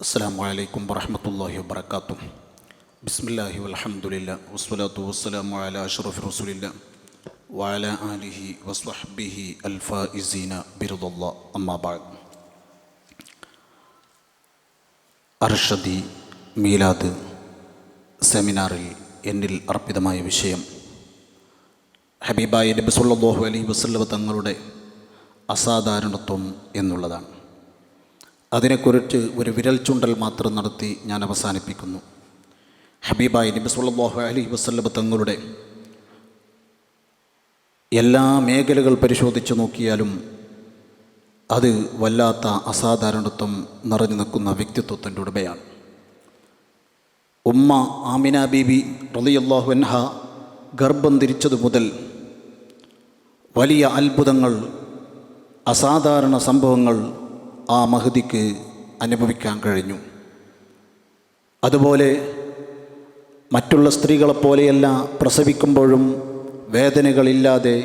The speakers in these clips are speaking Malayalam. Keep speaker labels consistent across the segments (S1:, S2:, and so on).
S1: അസ്സലാമു അലൈക്കും വറഹ്മത്തുള്ളാഹി വബറകാതുഹു. ബിസ്മില്ലാഹി വൽഹംദുലില്ലാ വസ്സലാത്തു വസ്സലാമു അലാ അഷ്റഫി റസൂലില്ലാ വഅലാ ആലിഹി വസ്വഹ്ബിഹി അൽഫായിസീന ബിറിദല്ലാഹ്. അമ്മാ ബഅദ്. അർഷദി മീലാദ് സെമിനാറിൽ എന്നിൽ അർപ്പിതമായ വിഷയം ഹബീബായ നബി സല്ലല്ലാഹു അലൈഹി വസല്ലം തങ്ങളുടെ അസാധാരണത്വം എന്നുള്ളതാണ്. അതിനെക്കുറിച്ച് ഒരു വിരൽ ചൂണ്ടൽ മാത്രം നടത്തി ഞാൻ അവസാനിപ്പിക്കുന്നു. ഹബീബായ നബി സല്ലല്ലാഹു അലൈഹി വസല്ലം തങ്ങളുടെ എല്ലാ മേഖലകൾ പരിശോധിച്ച് നോക്കിയാലും അത് വല്ലാത്ത അസാധാരണത്വം നിറഞ്ഞു നിൽക്കുന്ന വ്യക്തിത്വത്തിൻ്റെ ഉടമയാണ്. ഉമ്മ ആമിന ബീബി റളിയല്ലാഹു അൻഹ ഗർഭം ധരിച്ചതു മുതൽ വലിയ അത്ഭുതങ്ങൾ, അസാധാരണ സംഭവങ്ങൾ ആ മഹദിക്ക് അനുഭവിക്കാൻ കഴിഞ്ഞു. അതുപോലെ മറ്റുള്ള സ്ത്രീകളെപ്പോലെയല്ല പ്രസവിക്കുമ്പോഴും വേദനകളില്ലാതെ,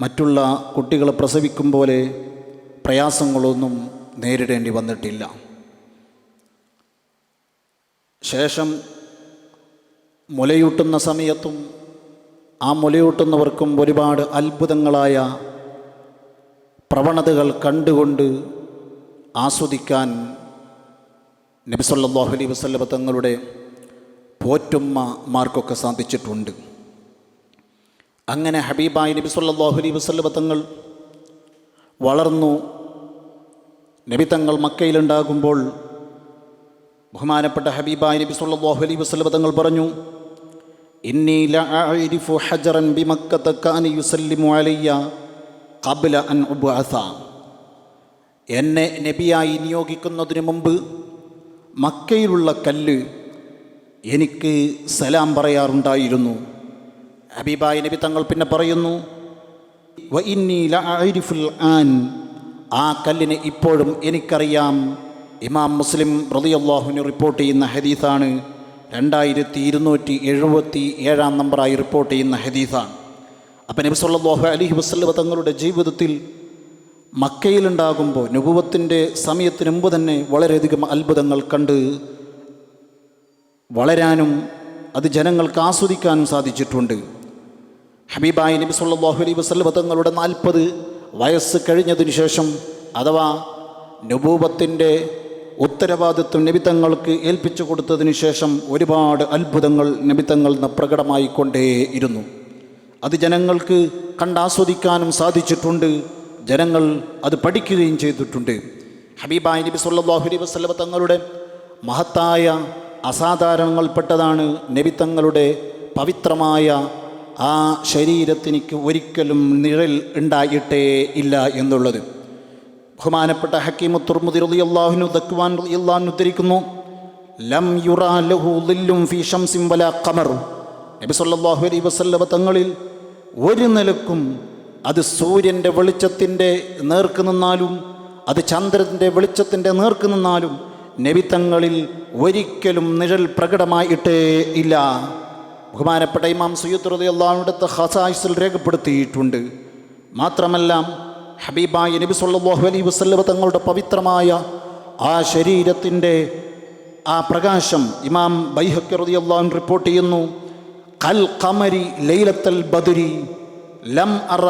S1: മറ്റുള്ള കുട്ടികളെ പ്രസവിക്കും പോലെ പ്രയാസങ്ങളൊന്നും നേരിടേണ്ടി വന്നിട്ടില്ല. ശേഷം മുലയൂട്ടുന്ന സമയത്തും ആ മുലയൂട്ടുന്നവർക്കും ഒരുപാട് അത്ഭുതങ്ങളായ പ്രവണതകൾ കണ്ടുകൊണ്ട് ആസ്വദിക്കാൻ നബി സല്ലല്ലാഹു അലൈഹി വസല്ലം തങ്ങളുടെ പോറ്റുമ്മമാർക്കൊക്കെ സാധിച്ചിട്ടുണ്ട്. അങ്ങനെ ഹബീബായ നബി സല്ലല്ലാഹു അലൈഹി വസല്ലം തങ്ങൾ വളർന്നു. നബി തങ്ങൾ മക്കയിലുണ്ടാകുമ്പോൾ ബഹുമാനപ്പെട്ട ഹബീബായ നബി സല്ലല്ലാഹു അലൈഹി വസല്ലം തങ്ങൾ പറഞ്ഞു, ഇന്നി ലഅരിഫു ഹജറൻ ബിമക്കത കാന യുസല്ലിമു അലയ്യ ഖബ്ല അൻ ഉബ്അസ. എന്നെ നബിയായി നിയോഗിക്കുന്നതിന് മുമ്പ് മക്കയിലുള്ള കല്ല് എനിക്ക് സലാം പറയാറുണ്ടായിരുന്നു. ഹബീബായ നബി തങ്ങൾ പിന്നെ പറയുന്നു, വ ഇന്നി ലഅരിഫുൽ ആൻ. ആ കല്ലിനെ ഇപ്പോഴും എനിക്കറിയാം. ഇമാം മുസ്ലിം റളിയല്ലാഹു അൻഹു റിപ്പോർട്ട് ചെയ്യുന്ന ഹദീസാണ്. 2277 നമ്പറായി റിപ്പോർട്ട് ചെയ്യുന്ന ഹദീസാണ്. അപ്പം നബി സല്ലല്ലാഹു അലൈഹി വസല്ലം തങ്ങളുടെ ജീവിതത്തിൽ മക്കയിലുണ്ടാകുമ്പോൾ നുബുവത്തിൻ്റെ സമയത്തിന് മുമ്പ് തന്നെ വളരെയധികം അത്ഭുതങ്ങൾ കണ്ട് വളരാനും അത് ജനങ്ങൾക്ക് ആസ്വദിക്കാനും സാധിച്ചിട്ടുണ്ട്. ഹബീബായ നബി സല്ലല്ലാഹു അലൈഹി വസല്ലം തങ്ങളുടെ 40 വയസ്സ് കഴിഞ്ഞതിന് ശേഷം, അഥവാ നുബുവത്തിൻ്റെ ഉത്തരവാദിത്വം നബിതങ്ങൾക്ക് ഏൽപ്പിച്ചു കൊടുത്തതിന് ശേഷം ഒരുപാട് അത്ഭുതങ്ങൾ നബിതങ്ങൾ പ്രകടമായിക്കൊണ്ടേയിരുന്നു. അത് ജനങ്ങൾക്ക് കണ്ടാസ്വദിക്കാനും സാധിച്ചിട്ടുണ്ട്. ജനങ്ങൾ അത് പഠിക്കുകയും ചെയ്തിട്ടുണ്ട്. ഹബീബായ നബി സല്ലല്ലാഹു അലൈഹി വസല്ലം തങ്ങളുടെ മഹത്തായ അസാധാരണങ്ങൾപ്പെട്ടതാണ് നബി തങ്ങളുടെ പവിത്രമായ ആ ശരീരത്തിനിക്ക് ഒരിക്കലും നിഴൽ ഉണ്ടായിട്ടേ ഇല്ല എന്നുള്ളത്. ബഹുമാനപ്പെട്ട ഹക്കീമു തുർമുദി റളിയല്ലാഹു അൻഹു ദക്വാൻ റളിയല്ലാഹു അൻഹു ഉദ്ധരിക്കുന്നു, ലം യുറാ ലഹു ളില്ലും ഫീ ശംസിൻ വലാ ഖമർ. നബി സല്ലല്ലാഹു അലൈഹി വസല്ലം തങ്ങളിൽ ഒരു നിലക്കും അത് സൂര്യൻ്റെ വെളിച്ചത്തിൻ്റെ നേർക്ക് നിന്നാലും അത് ചന്ദ്രൻ്റെ വെളിച്ചത്തിൻ്റെ നേർക്ക് നിന്നാലും നബി തങ്ങളിൽ ഒരിക്കലും നിഴൽ പ്രകടമായിട്ടേ ഇല്ല. ബഹുമാനപ്പെട്ട ഇമാം സുയ്യിദ് റളിയല്ലാഹു അൻഹു ഖസായിസിൽ രേഖപ്പെടുത്തിയിട്ടുണ്ട്. മാത്രമല്ല ഹബീബായ നബി സല്ലല്ലാഹു അലൈഹി വസല്ലം തങ്ങളുടെ പവിത്രമായ ആ ശരീരത്തിൻ്റെ ആ പ്രകാശം ഇമാം ബൈഹഖി റളിയല്ലാഹു അൻഹു റിപ്പോർട്ട് ചെയ്യുന്നു, ഖൽ ഖമരി ലൈലത്തൽ ബദ്രി ലം അറ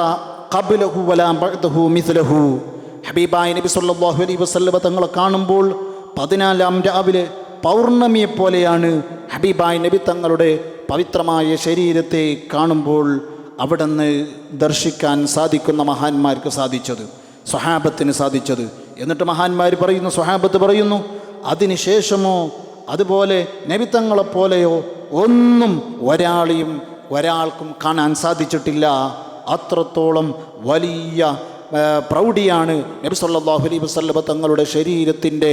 S1: ഖബ്ലഹു വലാ ബഅദഹു മിസ്ലഹു. ഹബീബായ നബി സല്ലല്ലാഹു അലൈഹി വസല്ലം തങ്ങളെ കാണുമ്പോൾ 14-ാം രാവിലെ പൗർണമിയെപ്പോലെയാണ് ഹബീബായ നബി തങ്ങളുടെ പവിത്രമായ ശരീരത്തെ കാണുമ്പോൾ അവിടുന്ന് ദർശിക്കാൻ സാധിക്കുന്ന മഹാന്മാർക്ക് സാധിച്ചത്, സ്വഹാബത്തിന് സാധിച്ചത്. എന്നിട്ട് മഹാന്മാർ പറയുന്നു, സ്വഹാബത്ത് പറയുന്നു, അതിനുശേഷമോ അതുപോലെ നബി തങ്ങളെപ്പോലെയോ ഒന്നും ഒരാൾക്കും കാണാൻ സാധിച്ചിട്ടില്ല. അത്രത്തോളം വലിയ പ്രൗഢിയാണ് നബി സല്ലല്ലാഹു അലൈഹി വസല്ലം തങ്ങളുടെ ശരീരത്തിൻ്റെ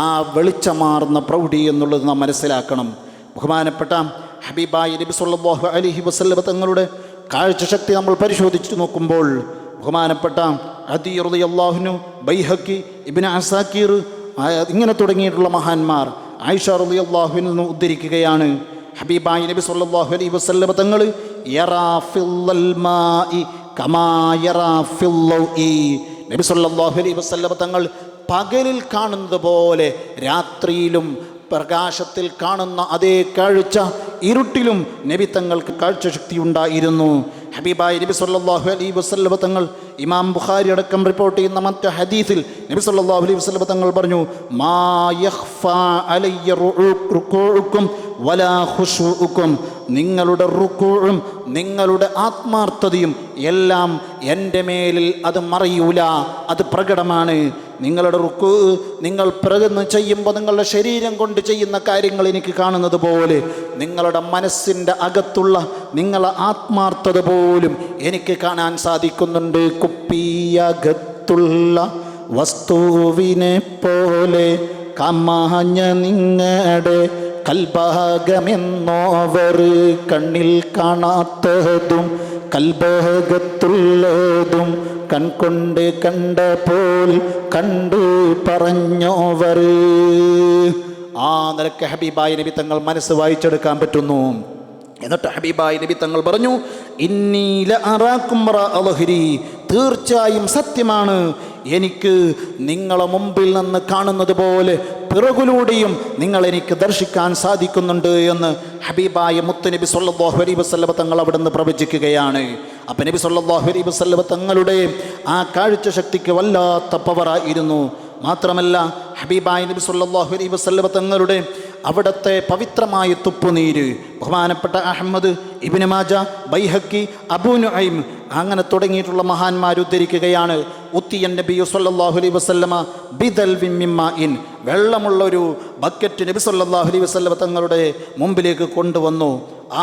S1: ആ വെളിച്ചമാർന്ന പ്രൗഢി എന്നുള്ളത് നാം മനസ്സിലാക്കണം. ബഹുമാനപ്പെട്ട ഹബീബായ നബി സല്ലല്ലാഹു അലൈഹി വസല്ലം തങ്ങളുടെ കാഴ്ചശക്തി നമ്മൾ പരിശോധിച്ച് നോക്കുമ്പോൾ ബഹുമാനപ്പെട്ട അദി റളിയല്ലാഹു അൻഹു, ബൈഹഖി, ഇബ്നു അസാക്കിർ ഇങ്ങനെ തുടങ്ങിയിട്ടുള്ള മഹാന്മാർ ആയിഷ റളിയല്ലാഹു അൻഹ ഉദ്ധരിക്കുകയാണ്, ഹബീബായ നബി സല്ലല്ലാഹു അലൈഹി വസല്ലം തങ്ങൾ യറാ ഫിൽ മാഇ കമാ യറാ ഫിൽ ലൗഇ. നബി സല്ലല്ലാഹു അലൈഹി വസല്ലം തങ്ങൾ പകലിൽ കാണുന്നത് പോലെ രാത്രിയിലും പ്രകാശത്തിൽ കാണുന്ന അതേ കാഴ്ച ഇരുട്ടിലും നബി തങ്ങൾക്ക് കാഴ്ചശക്തി ഉണ്ടായിരുന്നു. ഹബീബായ നബി സല്ലല്ലാഹു അലൈഹി വസല്ലം തങ്ങൾ ഇമാം ബുഖാരി അടക്കം റിപ്പോർട്ട് ചെയ്യുന്ന മറ്റു ഹദീസിൽ നബി സല്ലല്ലാഹു അലൈഹി വസല്ലം തങ്ങൾ പറഞ്ഞു, മാ യഖ്ഫാ അലയ്യ റുകൂഉക്കും വലാ ഖുശൂഉക്കും, നിങ്ങളുടെ റുകൂഉം നിങ്ങളുടെ ആത്മാർത്ഥതയും എല്ലാം എൻ്റെ മേലിൽ അത് മറയൂല, അത് പ്രകടമാണ്. നിങ്ങളുടെ റുക്കൂ നിങ്ങൾ പ്രകടനം ചെയ്യുമ്പോൾ നിങ്ങളുടെ ശരീരം കൊണ്ട് ചെയ്യുന്ന കാര്യങ്ങൾ എനിക്ക് കാണുന്നത് പോലെ നിങ്ങളുടെ മനസ്സിൻ്റെ അകത്തുള്ള നിങ്ങളെ ആത്മാർത്ഥത പോലും എനിക്ക് കാണാൻ സാധിക്കുന്നുണ്ട്. കുപ്പിയകത്തുള്ള വസ്തുവിനെ പോലെ കമാഞ്ഞ നിങ്ങളുടെ കൽഭാഗമെന്നോവർ കണ്ണിൽ കാണാത്തതും കൽഭാഗത്തുള്ളതും കൺകൊണ്ട് കണ്ടപ്പോൾ കണ്ടു പറഞ്ഞോവർ. ആ നിലക്ക് ഹബീബായ നബി തങ്ങൾ മനസ്സ് വായിച്ചെടുക്കാൻ പറ്റുന്നു. എന്നിട്ട് ഹബീബായ നബി തങ്ങൾ പറഞ്ഞു, ഇന്നീല അറാക്കും റഅലഹരി, തീർച്ചയായും സത്യമാണ്, എനിക്ക് നിങ്ങളെ മുമ്പിൽ നിന്ന് കാണുന്നത് പോലെ പിറകിലൂടെയും നിങ്ങൾ എനിക്ക് ദർശിക്കാൻ സാധിക്കുന്നുണ്ട് എന്ന് ഹബീബായ മുത്തുനബി സല്ലല്ലാഹു അലൈഹി വസല്ലം തങ്ങൾ അവിടെ നിന്ന് പ്രവചിക്കുകയാണ്. അപ്പം നബി സല്ലല്ലാഹു അലൈഹി വസല്ലം തങ്ങളുടെ ആ കാഴ്ച ശക്തിക്ക് വല്ലാത്ത പവറായിരുന്നു. മാത്രമല്ല ഹബീബായ നബി സല്ലല്ലാഹു അലൈഹി വസല്ലം തങ്ങളുടെ അവിടുത്തെ പവിത്രമായ തുപ്പുനീര് ബഹുമാനപ്പെട്ട അഹമ്മദ്, ഇബ്നു മാജ, ബൈഹഖി, അബൂ നുഐം അങ്ങനെ തുടങ്ങിയിട്ടുള്ള മഹാന്മാർ ഉദ്ധരിക്കുകയാണ്, ഉത്തിയൻ നബിയു സല്ലല്ലാഹു അലൈഹി വസല്ലമ ബിദൽവിൻ മിമ്മാഇൻ, വെള്ളമുള്ളൊരു ബക്കറ്റ് നബി സല്ലല്ലാഹു അലൈഹി വസല്ലം തങ്ങളുടെ മുമ്പിലേക്ക് കൊണ്ടുവന്നു.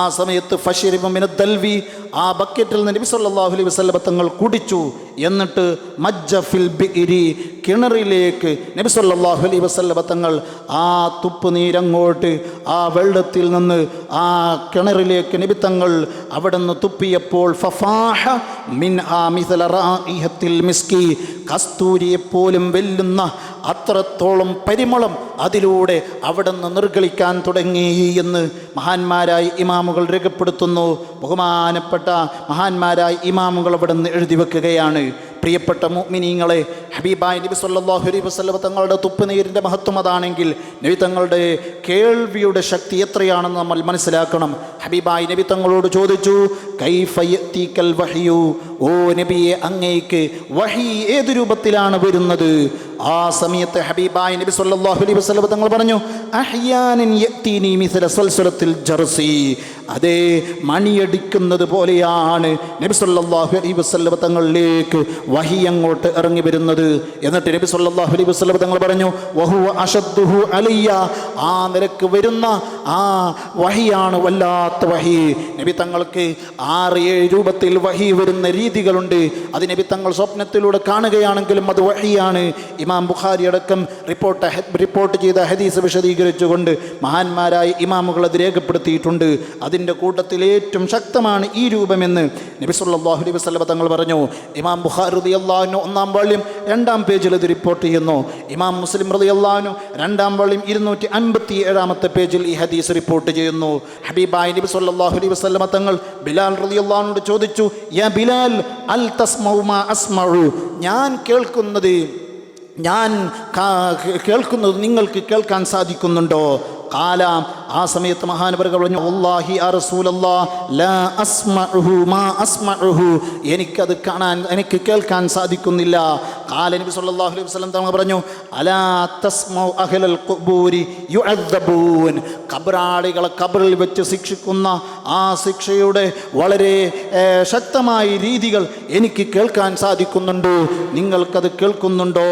S1: ആ സമയത്ത് ഫശരിബ മിനദ്ദൽവി, ആ ബക്കറ്റിൽ നിന്ന് നബി സല്ലല്ലാഹു അലൈഹി വസല്ലം തങ്ങൾ കുടിച്ചു. എന്നിട്ട് മജ്ജ ഫിൽ ബിഇരി, കിണറിലേക്ക് നബി സല്ലല്ലാഹു അലൈഹി വസല്ലം തങ്ങൾ ആ തുപ്പുനീരങ്ങോട്ട് ആ വെള്ളത്തിൽ നിന്ന് ആ കിണറിലേക്ക് നബി തങ്ങൾ അവിടെ നിന്ന് തുപ്പിയപ്പോൾ ഫഫാഹ മിൻ ആ മിസ്ല റായിഹത്തിൽ മിസ്കി, കസ്തൂരിയെപ്പോലും വെല്ലുന്ന അത്രത്തോളം പരിമളം അതിലൂടെ അവിടെ നിന്ന് നിർഗളിക്കാൻ തുടങ്ങി എന്ന് മഹാന്മാരായ ഇമാമുകൾ രേഖപ്പെടുത്തുന്നു. ബഹുമാനപ്പെട്ട മഹാന്മാരായ ഇമാമുകൾ അവിടെ നിന്ന് എഴുതി വെക്കുകയാണ്. പ്രിയപ്പെട്ട മുഅ്മിനീങ്ങളെ, ഹബീബായ നബി സല്ലല്ലാഹു അലൈഹി വസല്ലം തങ്ങളുടെ തുപ്പുനീരിൻ്റെ മഹത്വം അതാണെങ്കിൽ നബി തങ്ങളുടെ കേൾവിയുടെ ശക്തി എത്രയാണെന്ന് നമ്മൾ മനസ്സിലാക്കണം. ഹബീബായ നബി തങ്ങളോട് ചോദിച്ചു, കൈഫ യഅതീകൽ വഹ്യു, ഓ നബിയെ അങ്ങേക്ക് വഹി ഏത് രൂപത്തിലാണ് വരുന്നത്? ആ സമയത്ത് ഹബീബായ നബി സല്ലല്ലാഹു അലൈഹി വസല്ലം തങ്ങൾ പറഞ്ഞു, അഹ്യാനൻ യഅതീനി മിസ്ല സൽസലത്തിൽ ജർസി, അതേ മണിയടിക്കുന്നത് പോലെയാണ് നബി സല്ലല്ലാഹു അലൈഹി വസല്ലം തങ്ങളിലേക്ക് വഹി അങ്ങോട്ട് ഇറങ്ങി വരുന്നത്. എന്നിട്ട് നബി സല്ലല്ലാഹു അലൈഹി വസല്ലം തങ്ങൾ പറഞ്ഞു, വഹുവ അശദ്ദുഹു അലയ്യ, ആ നിലക്ക് വരുന്ന ആ വഹിയാണ് വല്ലാത്ത വഹി. നബി തങ്ങൾക്ക് 6-7 രൂപത്തിൽ വഹി വരുന്ന രീതികളുണ്ട്. അത് നബി തങ്ങൾ സ്വപ്നത്തിലൂടെ കാണുകയാണെങ്കിലും അത് വഹിയാണ്. ഇമാം ബുഖാരി അടക്കം റിപ്പോർട്ട് ചെയ്ത ഹദീസ് വിശദീകരിച്ചുകൊണ്ട് മഹാന്മാരായ ഇമാമുകൾ അത് രേഖപ്പെടുത്തിയിട്ടുണ്ട്. അതിൻ്റെ കൂട്ടത്തിൽ ഏറ്റവും ശക്തമാണ് ഈ രൂപമെന്ന് നബി സല്ലല്ലാഹു അലൈഹി വസല്ലം തങ്ങൾ പറഞ്ഞു. ഇമാം ബുഖാരി റളിയല്ലാഹു അൻഹു 1-ാം വോള്യം 2-ാം പേജിൽ ഇത് റിപ്പോർട്ട് ചെയ്യുന്നു. ഇമാം മുസ്ലിം റളിയല്ലാഹു അൻഹു 2-ാം വോള്യം 257-ാമത്തെ പേജിൽ ഈ ഹദീസ് റിപ്പോർട്ട് ചെയ്യുന്നു. ഹബീബായ നബി സല്ലല്ലാഹു അലൈഹി വസല്ലം തങ്ങൾ ബിലാൽ റളിയല്ലാഹു അൻഹുവിനോട് ചോദിച്ചു, യാ ബിലാൽ അൽ തസ്മഉ മാ അസ്മഉ, ഞാൻ കേൾക്കുന്നത് നിങ്ങൾക്ക് കേൾക്കാൻ സാധിക്കുന്നുണ്ടോ? കാല, ആ സമയത്ത് മഹാനവറുകൾ പറഞ്ഞു, വല്ലാഹി യാ റസൂലല്ലാഹ് ലാ അസ്മഉഹു മാ അസ്മഉഹു, എനിക്ക് കേൾക്കാൻ സാധിക്കുന്നില്ല. കാല നബി സല്ലല്ലാഹു അലൈഹി വസല്ലം തങ്ങൾ പറഞ്ഞു, അലാ തസ്മഉ അഹ്ലൽ ഖുബൂരി യുഅദ്ദബൂൻ, ഖബറാളികളെ ഖബറിൽ വെച്ച് ശിക്ഷിക്കുന്ന ആ ശിക്ഷയുടെ വളരെ ശക്തമായ രീതികൾ എനിക്ക് കേൾക്കാൻ സാധിക്കുന്നുണ്ട്, നിങ്ങൾക്കത് കേൾക്കുന്നുണ്ടോ?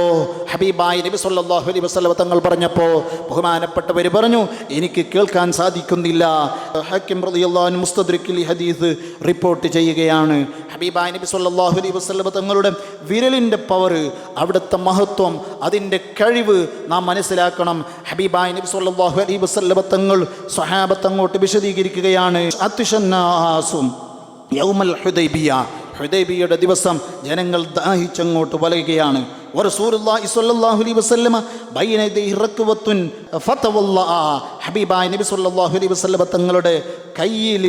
S1: ഹബീബായ നബി സല്ലല്ലാഹു അലൈഹി വസല്ലം തങ്ങൾ പറഞ്ഞപ്പോൾ ബഹുമാനപ്പെട്ടവർ പറഞ്ഞു, എനിക്ക് കേൾക്കാൻ സാധിക്കുന്നില്ല. ഹക്കീം റളിയല്ലാഹു അൻഹു മുസ്തദ്രിക്കിൽ ഈ ഹദീസ് റിപ്പോർട്ട് ചെയ്യുകയാണ്. ഹബീബായ നബി സല്ലല്ലാഹു അലൈഹി വസല്ലം തങ്ങളുടെ വിരലിൻ്റെ പവർ, അവിടുത്തെ മഹത്വം, അതിൻ്റെ കഴിവ് നാം മനസ്സിലാക്കണം. ഹബീബായ നബി സല്ലല്ലാഹു അലൈഹി വസല്ലം തങ്ങൾ സ്വഹാബത്ത് അങ്ങോട്ട് വിശദീകരിക്കുകയാണ്. അത്ഷന്നാസും യൗമൽ ഹുദൈബിയ, ഹുദൈബിയയുടെ ദിവസം ജനങ്ങൾ ദാഹിച്ചങ്ങോട്ട് വലയുകയാണ്. റസൂലുള്ളാഹി സ്വല്ലല്ലാഹു അലൈഹി വസല്ലമ ബൈന യദൈഹി റക്വത്തുൻ ഫതവല്ലഅ, ഹബീബായ നബി സ്വല്ലല്ലാഹു അലൈഹി വസല്ലമ തങ്ങളുടെ കയ്യിൽ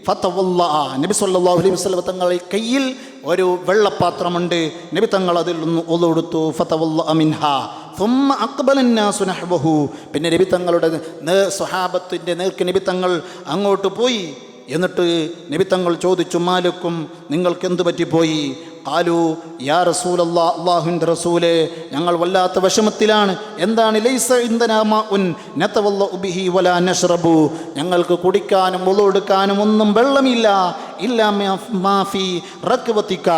S1: ഫതവല്ലഅ, നബി സ്വല്ലല്ലാഹു അലൈഹി വസല്ലമ തങ്ങളുടെ കയ്യിൽ ഒരു വെള്ളപ്പാത്രമുണ്ട്. നബി തങ്ങൾ അതിൽ നിന്ന് ഒളു കൊടുത്തു. ഫതവല്ലഅ മിൻഹാ തുമ്മ അക്ബലന്നാസു നഹ്വഹു. പിന്നെ നബി തങ്ങളുടെ സ്വഹാബത്തിൻ്റെ നേർക്ക് നബി തങ്ങൾ അങ്ങോട്ട് പോയി. എന്നിട്ട് നബി തങ്ങൾ ചോദിച്ചു, മാലക്കും, നിങ്ങൾക്ക് എന്തു പറ്റിപ്പോയി? ഖാലു യാ റസൂലല്ലാ, അല്ലാഹുവിൻ്റെ റസൂലേ, ഞങ്ങൾ വല്ലാത്ത വിഷമത്തിലാണ്. എന്താണ്? ലൈസ ഇൻദനാ മാഉൻ നതവല്ലഉ ബിഹി വലാ നശ്റബു. ഞങ്ങൾക്ക് കുടിക്കാനും വുളു എടുക്കാനും ഒന്നും വെള്ളമില്ല. ഇല്ലാ മാ ഫീ റക്വതിക,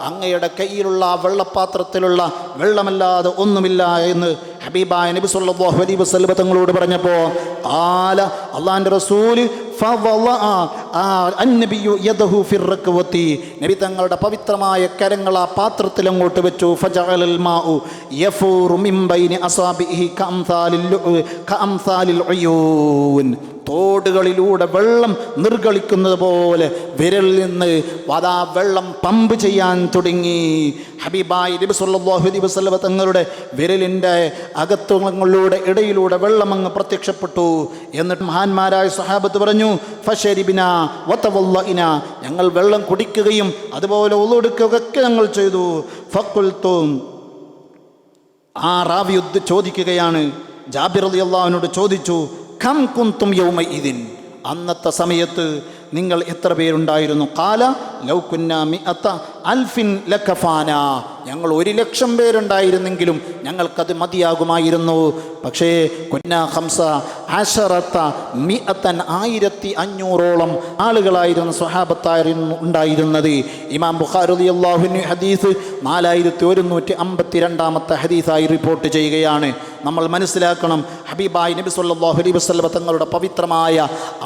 S1: അങ്ങയുടെ കയ്യിലുള്ള വെള്ളപ്പാത്രത്തിലുള്ള വെള്ളമല്ലാതെ ഒന്നുമില്ല എന്ന് ഹബീബായ നബി സല്ലല്ലാഹു അലൈഹി വസല്ലം തങ്ങളോട് പറഞ്ഞപ്പോൾ ഖാല, അല്ലാഹുവിൻ്റെ റസൂൽ നബി തങ്ങളുടെ പവിത്രമായ കരങ്ങൾ ആ പാത്രത്തിൽ അങ്ങോട്ട് വെച്ചു. ഫജഅലൽ മാഉ യഫൂറു മിൻ ബൈനി അസാബിഹി കഅംസാലിൽ ഉയൂൻ. തോടുകളിലൂടെ വെള്ളം നിർഗളിക്കുന്നത് പോലെ വിരലിൽ നിന്ന് വതാ വെള്ളം പമ്പ് ചെയ്യാൻ തുടങ്ങി. ഹബീബായി നബി സല്ലല്ലാഹു അലൈഹി വസല്ലം തങ്ങളുടെ വിരലിൻ്റെ അകത്തുകളിലൂടെ ഇടയിലൂടെ വെള്ളം അങ്ങ് പ്രത്യക്ഷപ്പെട്ടു. എന്നിട്ട് മഹാന്മാരായ സ്വഹാബത്ത് പറഞ്ഞു, ഫശരിബിന വതവല്ലഇന, ഞങ്ങൾ വെള്ളം കുടിക്കുകയും അതുപോലെ വുളു എടുക്കുകയൊക്കെ ഞങ്ങൾ ചെയ്തു. ഫഖുൽതു, ആ റാവി ചോദിക്കുകയാണ്, ജാബിർ റളിയല്ലാഹു അൻഹു ചോദിച്ചു, കം കുന്തും യൗമഇദിൻ, അന്നത്തെ സമയത്ത് നിങ്ങൾ എത്ര പേരുണ്ടായിരുന്നു? ഖാല ലൗ കുന്നാ മിഅത അൽഫിൻ ലകഫാന, ഞങ്ങൾ 1,00,000 പേരുണ്ടായിരുന്നെങ്കിലും ഞങ്ങൾക്കത് മതിയാകുമായിരുന്നു. പക്ഷേ കുന്നാ ഖംസ അശറത മിഅതൻ, 1500ഓളം ആളുകളായിരുന്നു സ്വഹാബത്തായിരുന്നു ഉണ്ടായിരുന്നത്. ഇമാം ബുഖാരി റളിയല്ലാഹു അൻഹു ഹദീസ് 4152 ഹദീസായി റിപ്പോർട്ട് ചെയ്യുകയാണ്. നമ്മൾ മനസ്സിലാക്കണം, ഹബീബായി നബി സല്ലല്ലാഹു അലൈഹി വസല്ലം തങ്ങളുടെ പവിത്രമായ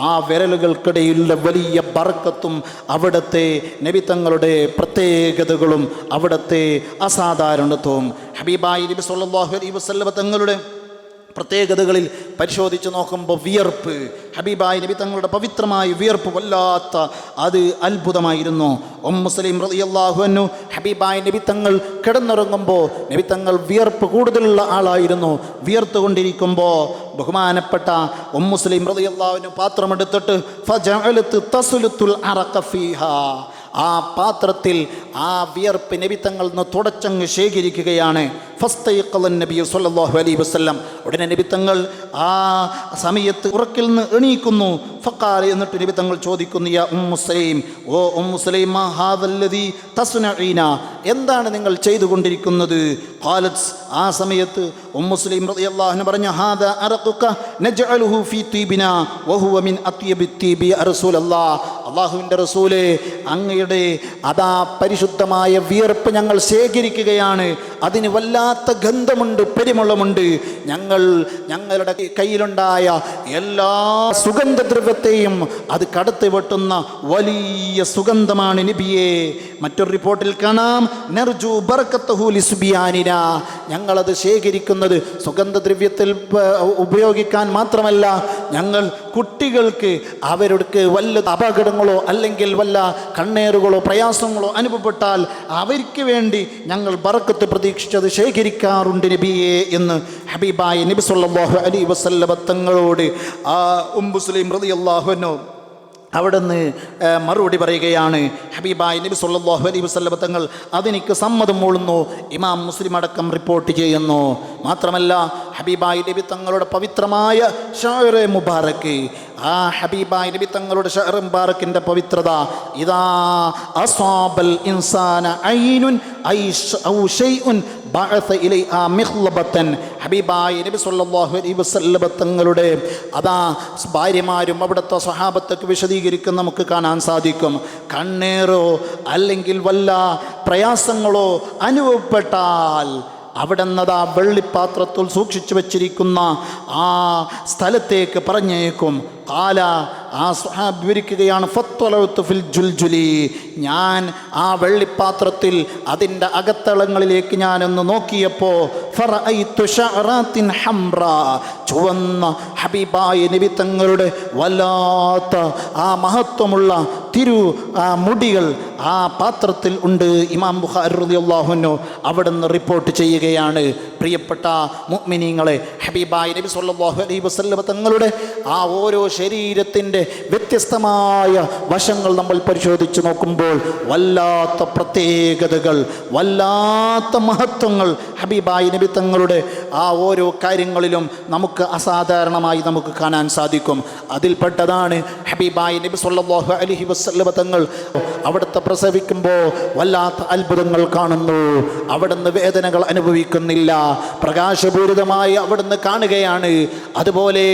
S1: ആ വിരലുകൾക്കിടയിലുള്ള വലിയ ബർക്കത്തും അവിടുത്തെ നബി തങ്ങളുടെ പ്രത്യേകതകളും അവിടുത്തെ അസാധാരണത്വവും ഹബീബായി നബി സല്ലല്ലാഹു അലൈഹി വസല്ലം തങ്ങളുടെ പ്രത്യേകതകളിൽ പരിശോധിച്ച് നോക്കുമ്പോൾ വിയർപ്പ്, ഹബീബായി നബി തങ്ങളുടെ പവിത്രമായ വിയർപ്പ് വല്ലാത്ത അത് അത്ഭുതമായിരുന്നു. മുസ്ലിം റളിയല്ലാഹു അൻഹു ഹബീബായി നബി തങ്ങൾ കിടന്നുറങ്ങുമ്പോൾ നബി തങ്ങൾ വിയർപ്പ് കൂടുതലുള്ള ആളായിരുന്നു. വിയർത്തുകൊണ്ടിരിക്കുമ്പോൾ ബഹുമാനപ്പെട്ട മുസ്ലിം റളിയല്ലാഹു അൻഹു പാത്രമെടുത്തിട്ട് ഫജഅലത് തസ്ലുത്തുൽ അറഖ ഫീഹാ, ആ പാത്രത്തിൽ ആ വിയർപ്പ് നബി തങ്ങൾ നിന്ന് തുടച്ചങ്ങ് ശേഖരിക്കുകയാണ്. ഫസ്തയഖലൻ നബി സല്ലല്ലാഹു അലൈഹി വസല്ലം, ഉടനെ നബി തങ്ങൾ ആ സമയത്ത് ഉറക്കിൽ നിന്ന് എണീക്കുന്നു. ഫഖാല, എന്നിട്ട് നബി തങ്ങൾ ചോദിക്കുന്നു, യാ മുസ്ലിം, ഓ മുസ്ലിം, മാ ഹാദല്ലദീ തസ്നഈന, എന്താണ് നിങ്ങൾ ചെയ്തുകൊണ്ടിരിക്കുന്നത്? ഖാലത്ത്, ആ സമയത്ത് മുസ്ലിം റളിയല്ലാഹു അൻഹു പറഞ്ഞു, ഹാദാ അറഖുക നജ്അലുഹു ഫീ തീബിനാ വഹുവ മിൻ അത്യബി തീബി യാ റസൂലല്ലാഹ്, അല്ലാഹുവിൻ്റെ റസൂലേ, അങ്ങയുടെ അതാ പരിശുദ്ധമായ വിയർപ്പ് ഞങ്ങൾ ശേഖരിക്കുകയാണ്. അതിന് വല്ലാത്ത ഗന്ധമുണ്ട്, പെരുമളമുണ്ട്. ഞങ്ങളുടെ കയ്യിലുണ്ടായ എല്ലാ സുഗന്ധദ്രവ്യത്തെയും അത് കടത്തി വെട്ടുന്ന വലിയ സുഗന്ധമാണ് നബിയെ. മറ്റൊരു റിപ്പോർട്ടിൽ കാണാം, നർജു ബർക്കത്തഹു ലിസുബിയാനിന, ഞങ്ങളത് ശേഖരിക്കുന്നത് സുഗന്ധദ്രവ്യത്തിൽ ഉപയോഗിക്കാൻ മാത്രമല്ല, ഞങ്ങൾ കുട്ടികൾക്ക് അവർക്ക് വല്ല അപകടങ്ങളോ അല്ലെങ്കിൽ വല്ല കണ്ണേറുകളോ പ്രയാസങ്ങളോ അനുഭവപ്പെട്ടാൽ അവർക്ക് വേണ്ടി ഞങ്ങൾ ബർക്കത്ത് പ്രതീക്ഷിച്ചത് ശേഖരിക്കാറുണ്ട് നബിയെ എന്ന് ഹബീബായ നബി സല്ലല്ലാഹു അലൈഹി വസല്ലം തങ്ങളോട് ആ മുസ്ലിം റളിയല്ലാഹു അൻഹു അവിടുന്ന് മറുപടി പറയുകയാണ്. ഹബീബായ നബി സല്ലല്ലാഹു അലൈഹി വസല്ലം തങ്ങൾ അതെനിക്ക് സമ്മതം മൂളുന്നു. ഇമാം മുസ്ലിം അടക്കം റിപ്പോർട്ട് ചെയ്യുന്നു. മാത്രമല്ല, ഹബീബായ നബി തങ്ങളുടെ പവിത്രമായ ഷഅറെ മുബാറക്ക്, ആ ഹബീബായ നബി തങ്ങളുടെ ഷഅറെ മുബാറക്കിൻ്റെ പവിത്രത, ഇദാ അസാബൽ ഇൻസാന ഐനുൻ ഔ ഷൈഉൻ ബഅസ ഇലൈഹാ മിഖ്ലബതൻ, ഹബീബായ നബി സല്ലല്ലാഹു അലൈഹി വസല്ലം തങ്ങളുടെ അതാ ഭാര്യമാരും അവിടുത്തെ സ്വഹാബത്തൊക്കെ വിശദീകരിക്കും നമുക്ക് കാണാൻ സാധിക്കും. കണ്ണേറോ അല്ലെങ്കിൽ വല്ല പ്രയാസങ്ങളോ അനുഭവപ്പെട്ടാൽ അവിടെ നിന്നതാ വെള്ളിപ്പാത്രത്തിൽ സൂക്ഷിച്ചു വച്ചിരിക്കുന്ന ആ സ്ഥലത്തേക്ക് പറഞ്ഞേക്കും. കാല, ആ സ്വഹാബ് വിവരിക്കുകയാണ്, ഫത്വലൗതു ഫിൽ ജുൽജുലി, ഞാൻ ആ വെള്ളിപ്പാത്രത്തിൽ അതിൻ്റെ അകത്തളങ്ങളിലേക്ക് ഞാനൊന്ന് നോക്കിയപ്പോൾ ഫറഅയ്തു ശഅറാത്തിൻ ഹംറാ, ചുവന്ന ഹബീബായ നബി തങ്ങളുടെ വല്ലാത്ത ആ മഹത്വമുള്ള മുടികൾ ആ പാത്രത്തിൽ ഉണ്ട്. ഇമാം ബുഖാരി റളിയല്ലാഹു അൻഹു അവിടുന്ന് റിപ്പോർട്ട് ചെയ്യുകയാണ്. പ്രിയപ്പെട്ട മുഅ്മിനീങ്ങളെ, ഹബീബായ നബി സല്ലല്ലാഹു അലൈഹി വസല്ലം തങ്ങളുടെ ആ ഓരോ ശരീരത്തിൻ്റെ വ്യത്യസ്തമായ വശങ്ങൾ നമ്മൾ പരിശോധിച്ച് നോക്കുമ്പോൾ വല്ലാത്ത പ്രത്യേകതകൾ, വല്ലാത്ത മഹത്വങ്ങൾ ഹബീബായ നബി തങ്ങളുടെ ആ ഓരോ കാര്യങ്ങളിലും നമുക്ക് അസാധാരണമായി നമുക്ക് കാണാൻ സാധിക്കും. അതിൽപ്പെട്ടതാണ് ഹബീബായ നബി സല്ലല്ലാഹു അലൈഹി വസല്ലം തങ്ങൾ അവിടുത്തെ പ്രസവിക്കുമ്പോൾ വല്ലാത്ത അത്ഭുതങ്ങൾ കാണുന്നു. അവിടുന്ന് വേദനകൾ അനുഭവിക്കുന്നില്ല, പ്രകാശപൂരിതമായി അവിടുന്ന് കാണുകയാണ്. അതുപോലെ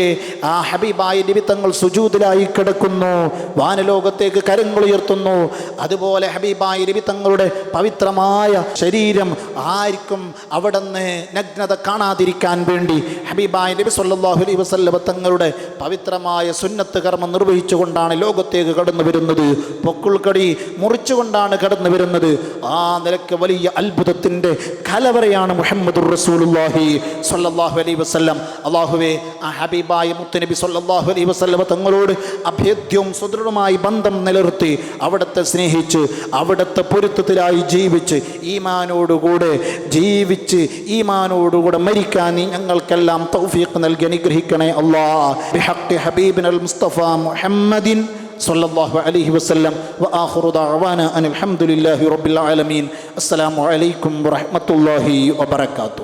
S1: ആ ഹബീബായ നബി തങ്ങൾ സുജൂദിലായി കിടക്കുന്നു, വാനലോകത്തേക്ക് കരങ്ങൾ ഉയർത്തുന്നു. അതുപോലെ ഹബീബായ നബി തങ്ങളുടെ പവിത്രമായ ശരീരം ആർക്കും അവിടുന്ന് നഗ്നത കാണാതിരിക്കാൻ വേണ്ടി ഹബീബായ നബി സല്ലല്ലാഹു അലൈഹി വസല്ലം തങ്ങളുടെ പവിത്രമായ സുന്നത്ത് കർമ്മം നിർവഹിച്ചുകൊണ്ടാണ് ലോകത്തേക്ക് കടന്നു വരുന്നത്. പൊക്കിൾക്കടി മുറിച്ചുകൊണ്ടാണ് കടന്നു വരുന്നത്. ആ നിലയ്ക്ക് വലിയ അത്ഭുതത്തിൻ്റെ കലവറയാണ് മുഹമ്മദുർ റസൂലുള്ളാഹി സ്വല്ലല്ലാഹു അലൈഹി വസല്ലം. അല്ലാഹുവേ, ആ ഹബീബായ മുത്തുനബി സ്വല്ലല്ലാഹു അലൈഹി വസല്ലം തങ്ങളോട് അഭേദ്യവും സുദൃഢമായി ബന്ധം നിലനിർത്തി അവിടുത്തെ സ്നേഹിച്ച് അവിടുത്തെ പൊരുത്തത്തിലായി ജീവിച്ച് ഈമാനോടുകൂടെ ജീവിച്ച് ഈമാനോടുകൂടെ മരിക്കാൻ നീ ഞങ്ങൾക്കെല്ലാം തൗഫീഖ് നൽകി അനുഗ്രഹിക്കണേ അല്ലാഹ്. ബിഹഖി ഹബീബിനൽ മുസ്തഫ മുഹമ്മദിൻ സല്ലല്ലാഹു അലൈഹി വസല്ലം വആഖിറു ദഅവാന അനിൽ ഹംദുലില്ലാഹി റബ്ബിൽ ആലമീൻ. അസ്സലാമു അലൈക്കും വറഹ്മത്തുള്ളാഹി വബറകാതുഹു.